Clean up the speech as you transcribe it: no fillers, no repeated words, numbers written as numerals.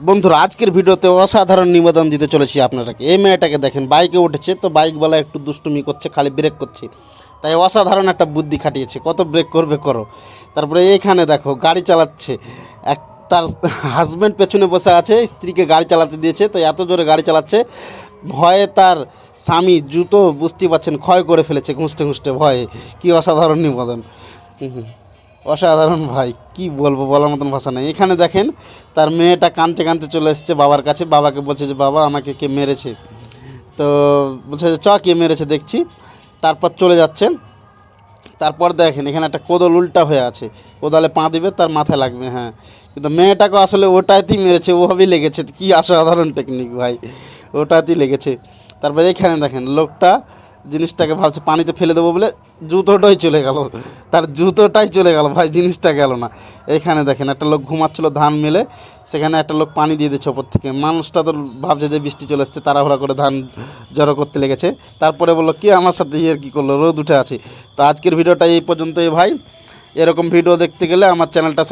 বন্ধুরা আজকের ভিডিওতে অসাধারণ নিবেদন দিতে চলেছি আপনারাকে। এই মেয়েটাকে দেখেন, বাইকে উঠেছে, তো বাইকওয়ালা একটু দুষ্টুমি করছে, খালি ব্রেক করছে, তাই অসাধারণ একটা বুদ্ধি খাটিয়েছে। কত ব্রেক করবে করো। তারপরে এইখানে দেখো গাড়ি চালাচ্ছে, এক তার হাজব্যান্ড পেছনে বসে আছে, স্ত্রীকে গাড়ি চালাতে দিয়েছে, তো এত জোরে গাড়ি চালাচ্ছে, ভয়ে তার স্বামী জুতো বুঝতে পারছেন ক্ষয় করে ফেলেছে ঘুষতে ঘুষতে ভয়ে। কি অসাধারণ নিবেদন। হুম, অসাধারণ ভাই, কি বলবো, বলার মতন ভাষা নেই। এখানে দেখেন তার মেয়েটা কাঁদতে কাঁদতে চলে এসছে বাবার কাছে, বাবাকে বলছে যে বাবা আমাকে কে মেরেছে, তো বলছে যে চ কে মেরেছে দেখছি। তারপর চলে যাচ্ছেন। তারপর দেখেন এখানে একটা কোদাল উল্টা হয়ে আছে, কোদালে পা দিবে তার মাথায় লাগবে, হ্যাঁ, কিন্তু মেয়েটাকে আসলে ওটাতেই মেরেছে, ওভাবেই লেগেছে। কি অসাধারণ টেকনিক ভাই, ওটাতেই লেগেছে। তারপরে এখানে দেখেন লোকটা জিনিসটাকে ভাবছে পানিতে ফেলে দেবো বলে জুতোটাই চলে গেল, তার জুতোটাই চলে গেল ভাই, জিনিসটা গেল না। এখানে দেখেন একটা লোক ঘুমাচ্ছিল ধান মেলে, সেখানে একটা লোক পানি দিয়ে দিচ্ছে ওপর থেকে। মানুষটা তো ভাবছে যে বৃষ্টি চলে এসছে, তাড়াহুড়া করে ধান জড়ো করতে লেগেছে। তারপরে বললো কি আমার সাথে ইয়ে কী করলো, রোদ উঠে আছে। তো আজকের ভিডিওটা এই পর্যন্তই ভাই। এরকম ভিডিও দেখতে গেলে আমার চ্যানেলটা